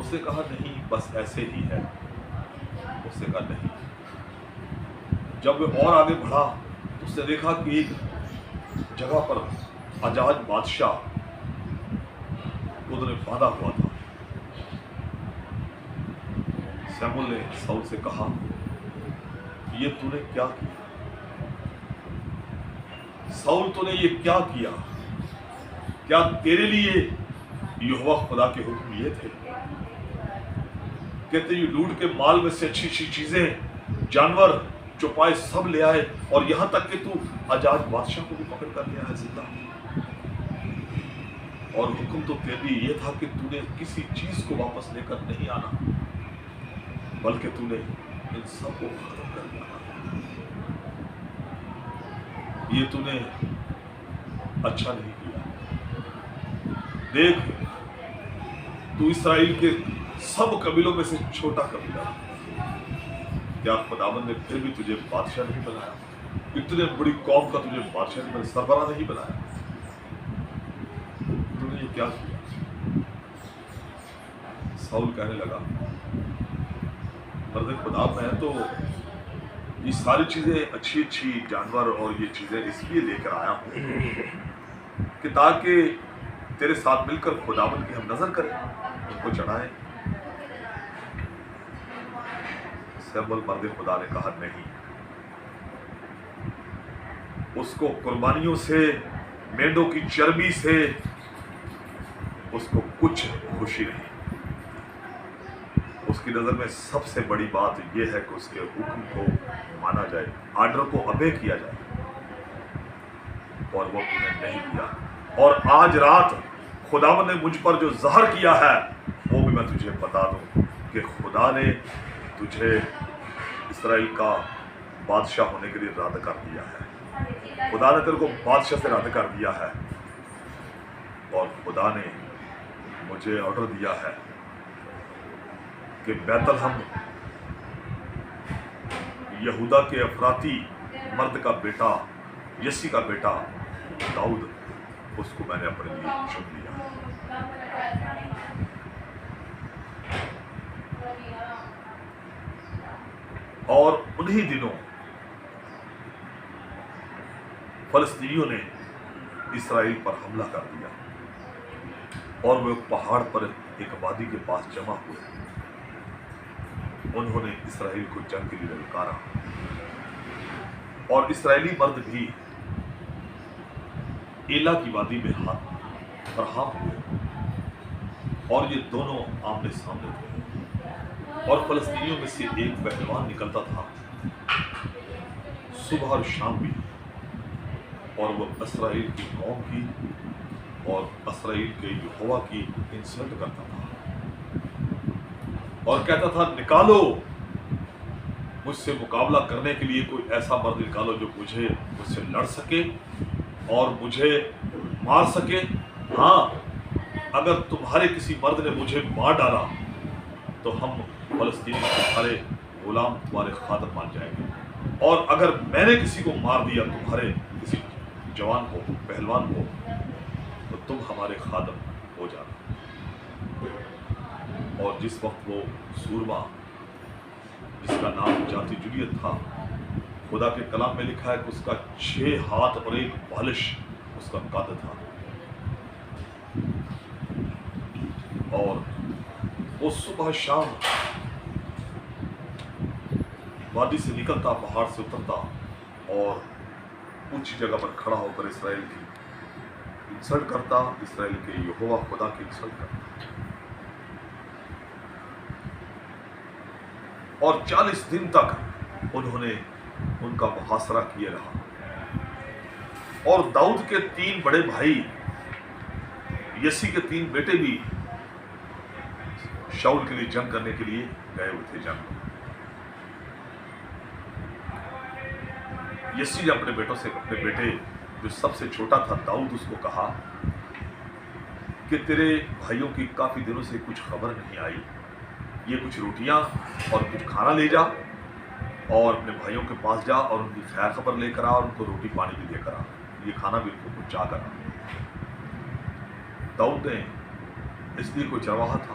اس نے کہا نہیں بس ایسے ہی ہے. اس نے کہا نہیں. جب وہ اور آگے بڑھا تو اس نے دیکھا کہ ایک جگہ پر حجاج بادشاہ نے باندھا ہوا تھا. سیموئیل نے ساؤل سے کہا یہ تو نے کیا کیا؟ ساؤل تو نے یہ کیا کیا؟ کیا تیرے لیے یہوہ خدا کے حکم یہ تھے؟ کہتے یہ لوٹ کے مال میں سے اچھی اچھی چیزیں جانور چوپائے سب لے آئے اور یہاں تک کہ تو حجاج بادشاہ کو بھی پکڑ کر لیا ہے زندہ. اور حکم تو تیرے لیے یہ تھا کہ تو نے کسی چیز کو واپس لے کر نہیں آنا بلکہ تو نے ان سب کو ختم کر دیا. یہ تو نے اچھا نہیں کیا. دیکھ تو اسرائیل کے سب قبیلوں میں سے چھوٹا قبیلہ. کیا خداوند نے پھر بھی تجھے بادشاہ نہیں بنایا؟ اتنے بڑی قوم کا تجھے بادشاہ نہیں بنایا، سربراہ نہیں بنایا؟ تو نے یہ کیا کیا؟ ساؤل کہنے لگا مرد خدا میں تو یہ ساری چیزیں اچھی اچھی جانور اور یہ چیزیں اس لیے لے کر آیا ہوں کہ تاکہ تیرے ساتھ مل کر خداوند کی ہم نظر کریں، ان کو چڑھائیں. سیموئیل مرد خدا نے کہا نہیں، اس کو قربانیوں سے، مینڈوں کی چربی سے اس کو کچھ خوشی نہیں. اس کی نظر میں سب سے بڑی بات یہ ہے کہ اس کے حکم کو مانا جائے، آرڈر کو obey کیا جائے، اور وہ تم نے نہیں کیا. اور آج رات خداوند نے مجھ پر جو زہر کیا ہے وہ بھی میں تجھے بتا دوں کہ خدا نے تجھے اسرائیل کا بادشاہ ہونے کے لیے رد کر دیا ہے. خدا نے تیرے کو بادشاہ سے رد کر دیا ہے، اور خدا نے مجھے آرڈر دیا ہے کہ بیت لحم یہودا کے افراتی مرد کا بیٹا یسی کا بیٹا داؤد، اس کو میں نے اپنے لیے چن لیا. اور انہی دنوں فلسطینیوں نے اسرائیل پر حملہ کر دیا اور وہ ایک پہاڑ پر ایک وادی کے پاس جمع ہوئے. انہوں نے اسرائیل کو جنگ کے لیے للکارا اور اسرائیلی مرد بھی ایلا کی وادی میں ہاتھ فراہم ہوئے اور یہ دونوں آمنے سامنے تھے. اور فلسطینیوں میں سے ایک پہلوان نکلتا تھا صبح اور شام بھی، اور وہ اسرائیل کی قوم کی اور اسرائیل کے یہوہ کی انسلٹ کرتا تھا اور کہتا تھا نکالو مجھ سے مقابلہ کرنے کے لیے کوئی ایسا مرد نکالو جو مجھ سے لڑ سکے اور مجھے مار سکے. ہاں اگر تمہارے کسی مرد نے مجھے مار ڈالا تو ہم فلسطینی تمہارے غلام تمہارے خادم مان جائیں گے، اور اگر میں نے کسی کو مار دیا تمہارے کسی جوان کو پہلوان کو تو تم ہمارے خادم ہو جانا. اور جس وقت وہ سورما جس کا نام جاتی جولیت تھا، خدا کے کلام میں لکھا ہے کہ اس کا 6 ہاتھ اور 1 بالش اس کا قد تھا، اور وہ صبح شام وادی سے نکلتا، پہاڑ سے اترتا اور اونچی جگہ پر کھڑا ہو کر اسرائیل کی انسلٹ کرتا، اسرائیل کے یہوہ خدا کی انسلٹ کرتا. اور 40 دن تک انہوں نے ان کا محاصرہ کیے رہا. اور داؤد کے 3 بڑے بھائی، یسی کے 3 بیٹے بھی شاؤل کے لیے جنگ کرنے کے لیے گئے ہوئے تھے جنگ. یسی نے اپنے بیٹوں سے، اپنے بیٹے جو سب سے چھوٹا تھا داؤد، اس کو کہا کہ تیرے بھائیوں کی کافی دنوں سے کچھ خبر نہیں آئی، یہ کچھ روٹیاں اور کچھ کھانا لے جا اور اپنے بھائیوں کے پاس جا اور ان کی خیر خبر لے کر آ اور ان کو روٹی پانی بھی دے کر آ، یہ کھانا بھی ان کو پہنچا کر آ. داؤد نے اس لیے کوئی چرواہا تھا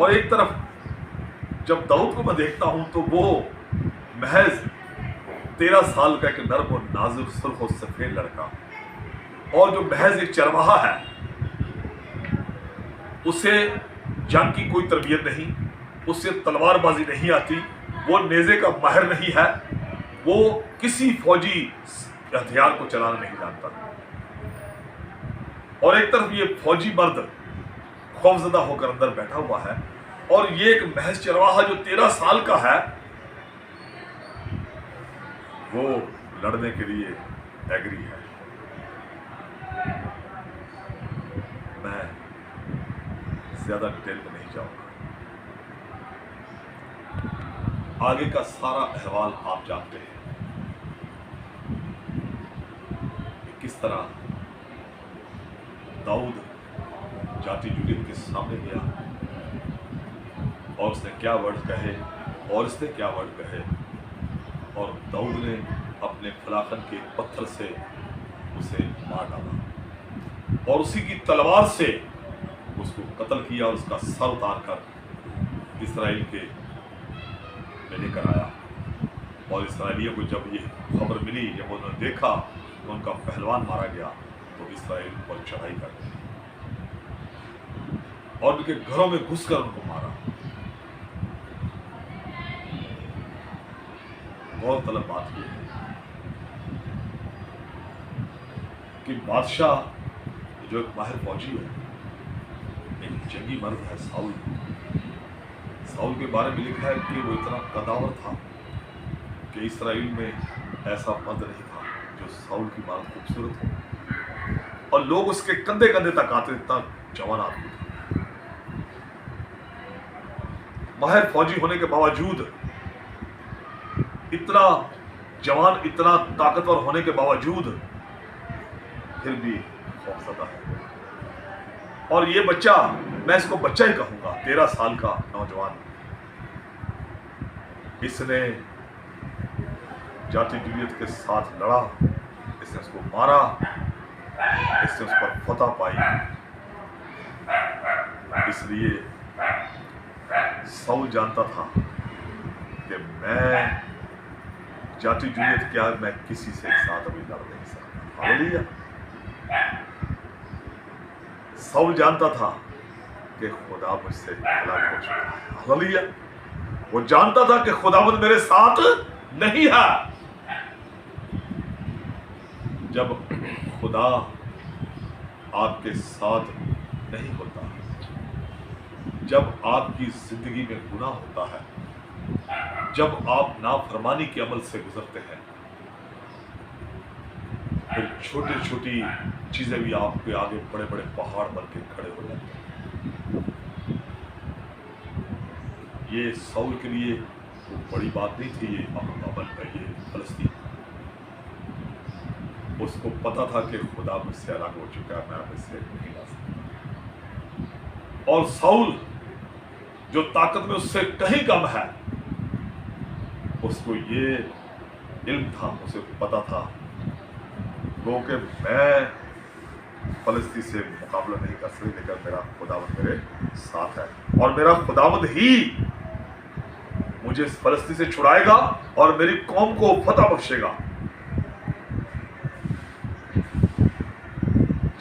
اور ایک طرف جب داؤد کو میں دیکھتا ہوں تو وہ محض 13 سال کا ایک نرم و نازک سرخ و سفید لڑکا، اور جو محض ایک چرواہا ہے، اسے جنگ کی کوئی تربیت نہیں، اسے تلوار بازی نہیں آتی، وہ نیزے کا ماہر نہیں ہے، وہ کسی فوجی ہتھیار کو چلانا نہیں جانتا، اور ایک طرف یہ فوجی مرد خوفزدہ ہو کر اندر بیٹھا ہوا ہے، اور یہ ایک محض چرواہا جو 13 سال کا ہے وہ لڑنے کے لیے ایگری ہے۔ میں زیادہ ڈیٹیل میں نہیں جاؤں گا، آگے کا سارا احوال آپ جانتے ہیں کہ کس طرح داؤد جاتی جولیت کے سامنے گیا اور اس نے کیا ورڈ کہے اور اس نے کیا ورڈ کہے، اور داؤد نے اپنے فلاخن کے پتھر سے اسے مار ڈالا اور اسی کی تلوار سے اس کو قتل کیا اور اس کا سر اتار کر اسرائیل کے میں لے کر آیا۔ اور اسرائیلیوں کو جب یہ خبر ملی، جب انہوں نے دیکھا کہ ان کا پہلوان مارا گیا تو اسرائیل پر چڑھائی کر دی اور ان کے گھروں میں گھس کر ان کو مارا۔ غور طلب بات یہ ہے کہ بادشاہ جو ایک ماہر فوجی ہے، ایک جنگی مرد ہے، ساؤل کے بارے میں لکھا ہے کہ وہ اتنا قداور تھا کہ اسرائیل میں ایسا مرد نہیں تھا جو ساؤل کی مانند خوبصورت ہو، اور لوگ اس کے کندھے کندھے تک آتے، اتنا جوان آدمی تھا۔ ماہر فوجی ہونے کے باوجود، اتنا جوان، اتنا طاقتور ہونے کے باوجود پھر بھی خوفزدہ ہے۔ اور یہ بچہ، میں اس کو بچہ ہی کہوں گا، 13 سال کا نوجوان، اس نے جاتی جولیت کے ساتھ لڑا، اس نے اس کو مارا، اس نے اس پر فتح پائی۔ اس لیے ساؤل جانتا تھا کہ میں جاتی جولیت کیا، میں کسی سے ایک ساتھ ابھی لڑ نہیں سکتا۔ ہاللیلویا۔ ساؤل جانتا تھا کہ خدا مجھ سے الگ ہو چکا ہے۔ ہاللیلویا۔ وہ جانتا تھا کہ خداوند میرے ساتھ نہیں ہے۔ جب خدا آپ کے ساتھ نہیں ہوتا، جب آپ کی زندگی میں گناہ ہوتا ہے، جب آپ نافرمانی کے عمل سے گزرتے ہیں، پھر چھوٹی چھوٹی چیزیں بھی آپ کے آگے بڑے بڑے پہاڑ بن کے کھڑے ہو جاتے ہیں۔ یہ ساؤل کے لیے وہ بڑی بات نہیں تھی، یہ عمل کا یہ فلسطین، اس کو پتا تھا کہ خدا مجھ سے الگ ہو چکا ہے، میں مجھ سے نہیں لا سکتا۔ اور ساؤل جو طاقت میں اس سے کہیں کم ہے، اس کو یہ علم تھا، اسے پتا تھا کہ میں فلسطین سے مقابلہ نہیں کر سکتا، لیکن میرا خداوند میرے ساتھ ہے، اور میرا خداوند ہی مجھے اس فلسطین سے چھڑائے گا اور میری قوم کو فتح بخشے گا۔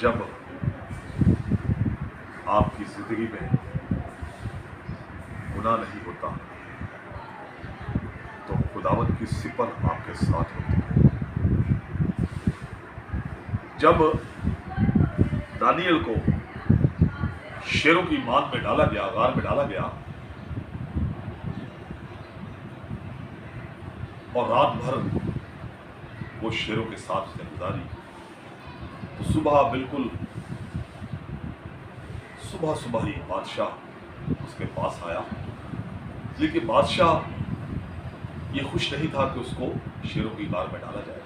جب آپ کی زندگی میں گناہ نہیں ہوتا تو خداوند کی سپر آپ کے ساتھ ہوتی ہے۔ جب دانیل کو شیروں کی مان میں ڈالا گیا، غار میں ڈالا گیا، اور رات بھر وہ شیروں کے ساتھ اس نے گزاری، تو صبح ہی بادشاہ اس کے پاس آیا، لیکن بادشاہ یہ خوش نہیں تھا کہ اس کو شیروں کی غار میں ڈالا جائے۔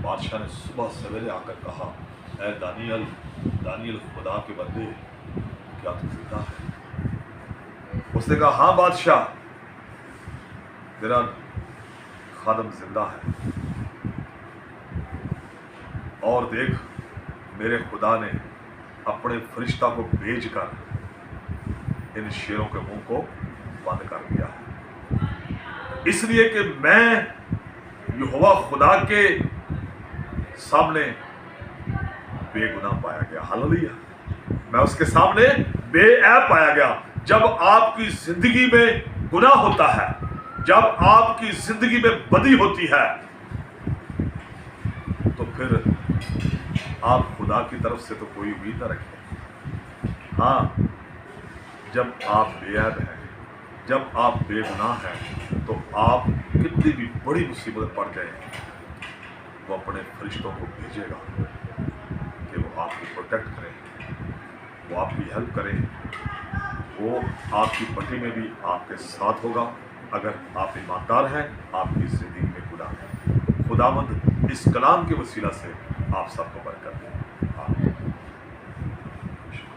بادشاہ نے صبح سویرے آ کر کہا، اے دانیل خدا کے بندے، کیا تو زندہ ہے؟ اس نے کہا، ہاں بادشاہ، میرا خادم زندہ ہے، اور دیکھ میرے خدا نے اپنے فرشتہ کو بھیج کر ان شیروں کے منہ کو بند کر دیا ہے، اس لیے کہ میں یہوہ خدا کے سامنے بے گناہ پایا گیا۔ ہاللیلویا، میں اس کے سامنے بے عیب پایا گیا۔ جب آپ کی زندگی میں گناہ ہوتا ہے، جب آپ کی زندگی میں بدی ہوتی ہے، تو پھر آپ خدا کی طرف سے تو کوئی امید نہ رکھیں۔ ہاں، جب آپ بے عیب ہیں، جب آپ بے گناہ ہیں، تو آپ کتنی بھی بڑی مصیبت پڑ جائیں، وہ اپنے فرشتوں کو بھیجے گا کہ وہ آپ کو پروٹیکٹ کریں، وہ آپ کی ہیلپ کریں، وہ آپ کی پٹی میں بھی آپ کے ساتھ ہوگا اگر آپ ایماندار ہیں، آپ کی زندگی میں گناہ ہے۔ خداوند اس کلام کے وسیلہ سے آپ سب کو برکت دے۔